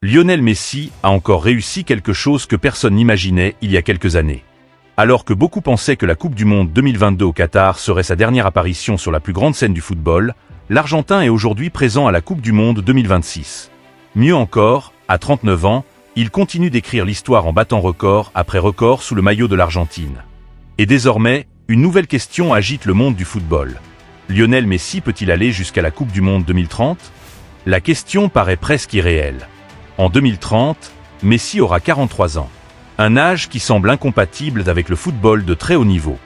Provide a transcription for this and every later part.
Lionel Messi a encore réussi quelque chose que personne n'imaginait il y a quelques années. Alors que beaucoup pensaient que la Coupe du Monde 2022 au Qatar serait sa dernière apparition sur la plus grande scène du football, l'Argentin est aujourd'hui présent à la Coupe du Monde 2026. Mieux encore, à 39 ans, il continue d'écrire l'histoire en battant record après record sous le maillot de l'Argentine. Et désormais, une nouvelle question agite le monde du football. Lionel Messi peut-il aller jusqu'à la Coupe du Monde 2030 ? La question paraît presque irréelle. En 2030, Messi aura 43 ans. Un âge qui semble incompatible avec le football de très haut niveau.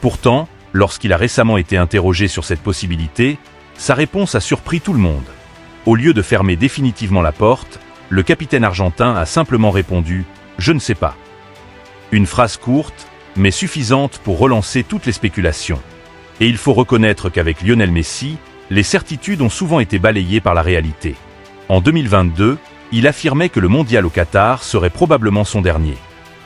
Pourtant, lorsqu'il a récemment été interrogé sur cette possibilité, sa réponse a surpris tout le monde. Au lieu de fermer définitivement la porte, le capitaine argentin a simplement répondu « Je ne sais pas ». Une phrase courte, mais suffisante pour relancer toutes les spéculations. Et il faut reconnaître qu'avec Lionel Messi, les certitudes ont souvent été balayées par la réalité. En 2022, il affirmait que le mondial au Qatar serait probablement son dernier.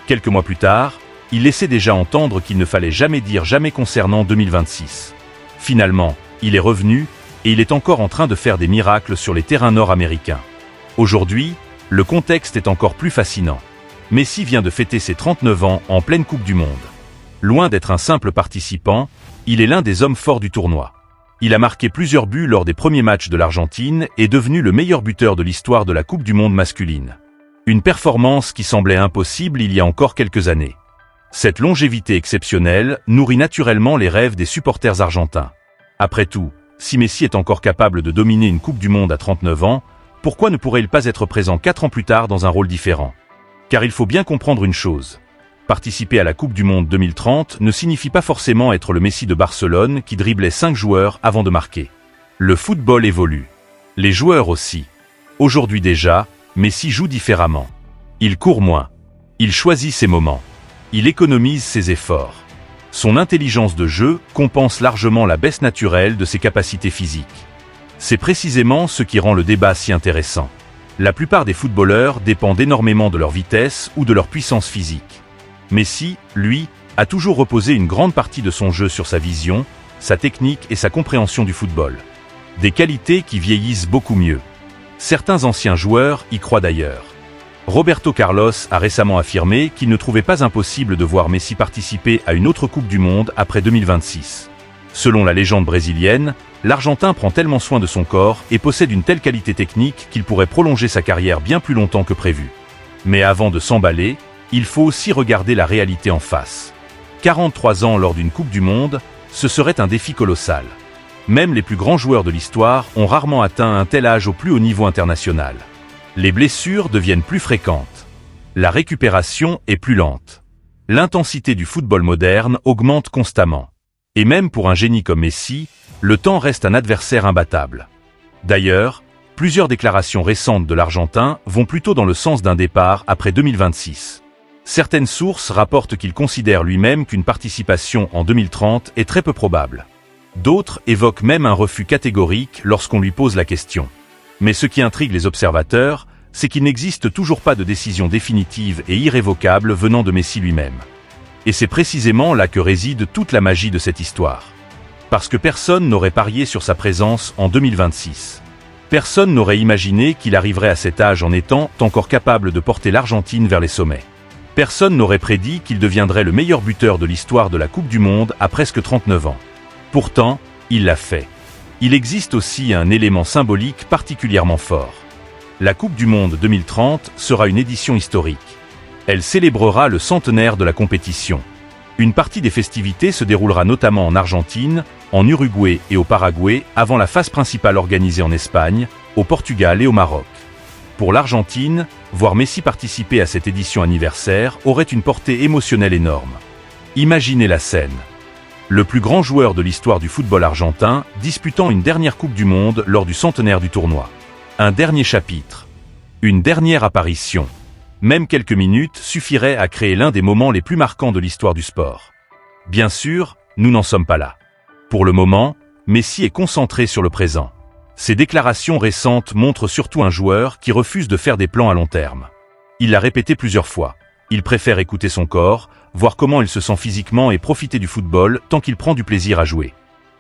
Quelques mois plus tard, il laissait déjà entendre qu'il ne fallait jamais dire jamais concernant 2026. Finalement, il est revenu, et il est encore en train de faire des miracles sur les terrains nord-américains. Aujourd'hui, le contexte est encore plus fascinant. Messi vient de fêter ses 39 ans en pleine Coupe du Monde. Loin d'être un simple participant, il est l'un des hommes forts du tournoi. Il a marqué plusieurs buts lors des premiers matchs de l'Argentine et est devenu le meilleur buteur de l'histoire de la Coupe du Monde masculine. Une performance qui semblait impossible il y a encore quelques années. Cette longévité exceptionnelle nourrit naturellement les rêves des supporters argentins. Après tout, si Messi est encore capable de dominer une Coupe du Monde à 39 ans, pourquoi ne pourrait-il pas être présent 4 ans plus tard dans un rôle différent ? Car il faut bien comprendre une chose. Participer à la Coupe du Monde 2030 ne signifie pas forcément être le Messi de Barcelone qui driblait 5 joueurs avant de marquer. Le football évolue. Les joueurs aussi. Aujourd'hui déjà, Messi joue différemment. Il court moins. Il choisit ses moments. Il économise ses efforts. Son intelligence de jeu compense largement la baisse naturelle de ses capacités physiques. C'est précisément ce qui rend le débat si intéressant. La plupart des footballeurs dépendent énormément de leur vitesse ou de leur puissance physique. Messi, lui, a toujours reposé une grande partie de son jeu sur sa vision, sa technique et sa compréhension du football. Des qualités qui vieillissent beaucoup mieux. Certains anciens joueurs y croient d'ailleurs. Roberto Carlos a récemment affirmé qu'il ne trouvait pas impossible de voir Messi participer à une autre Coupe du Monde après 2026. Selon la légende brésilienne, l'Argentin prend tellement soin de son corps et possède une telle qualité technique qu'il pourrait prolonger sa carrière bien plus longtemps que prévu. Mais avant de s'emballer, il faut aussi regarder la réalité en face. 43 ans lors d'une Coupe du Monde, ce serait un défi colossal. Même les plus grands joueurs de l'histoire ont rarement atteint un tel âge au plus haut niveau international. Les blessures deviennent plus fréquentes. La récupération est plus lente. L'intensité du football moderne augmente constamment. Et même pour un génie comme Messi, le temps reste un adversaire imbattable. D'ailleurs, plusieurs déclarations récentes de l'Argentin vont plutôt dans le sens d'un départ après 2026. Certaines sources rapportent qu'il considère lui-même qu'une participation en 2030 est très peu probable. D'autres évoquent même un refus catégorique lorsqu'on lui pose la question. Mais ce qui intrigue les observateurs, c'est qu'il n'existe toujours pas de décision définitive et irrévocable venant de Messi lui-même. Et c'est précisément là que réside toute la magie de cette histoire. Parce que personne n'aurait parié sur sa présence en 2026. Personne n'aurait imaginé qu'il arriverait à cet âge en étant encore capable de porter l'Argentine vers les sommets. Personne n'aurait prédit qu'il deviendrait le meilleur buteur de l'histoire de la Coupe du Monde à presque 39 ans. Pourtant, il l'a fait. Il existe aussi un élément symbolique particulièrement fort. La Coupe du Monde 2030 sera une édition historique. Elle célébrera le centenaire de la compétition. Une partie des festivités se déroulera notamment en Argentine, en Uruguay et au Paraguay avant la phase principale organisée en Espagne, au Portugal et au Maroc. Pour l'Argentine, voir Messi participer à cette édition anniversaire aurait une portée émotionnelle énorme. Imaginez la scène. Le plus grand joueur de l'histoire du football argentin disputant une dernière Coupe du Monde lors du centenaire du tournoi. Un dernier chapitre. Une dernière apparition. Même quelques minutes suffiraient à créer l'un des moments les plus marquants de l'histoire du sport. Bien sûr, nous n'en sommes pas là. Pour le moment, Messi est concentré sur le présent. Ses déclarations récentes montrent surtout un joueur qui refuse de faire des plans à long terme. Il l'a répété plusieurs fois. Il préfère écouter son corps, voir comment il se sent physiquement et profiter du football tant qu'il prend du plaisir à jouer.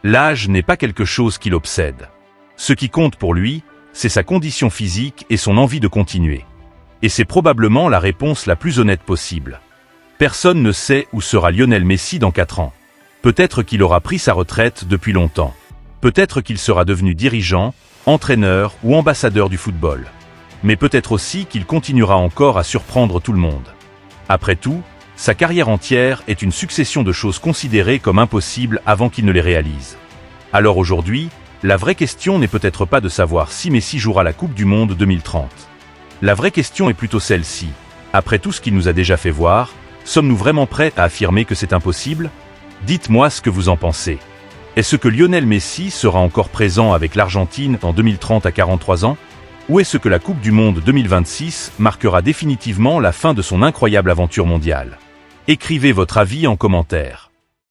L'âge n'est pas quelque chose qui l'obsède. Ce qui compte pour lui, c'est sa condition physique et son envie de continuer. Et c'est probablement la réponse la plus honnête possible. Personne ne sait où sera Lionel Messi dans 4 ans. Peut-être qu'il aura pris sa retraite depuis longtemps. Peut-être qu'il sera devenu dirigeant, entraîneur ou ambassadeur du football. Mais peut-être aussi qu'il continuera encore à surprendre tout le monde. Après tout, sa carrière entière est une succession de choses considérées comme impossibles avant qu'il ne les réalise. Alors aujourd'hui, la vraie question n'est peut-être pas de savoir si Messi jouera la Coupe du Monde 2030. La vraie question est plutôt celle-ci. Après tout ce qu'il nous a déjà fait voir, sommes-nous vraiment prêts à affirmer que c'est impossible? Dites-moi ce que vous en pensez. Est-ce que Lionel Messi sera encore présent avec l'Argentine en 2030 à 43 ans? Ou est-ce que la Coupe du Monde 2026 marquera définitivement la fin de son incroyable aventure mondiale? Écrivez votre avis en commentaire.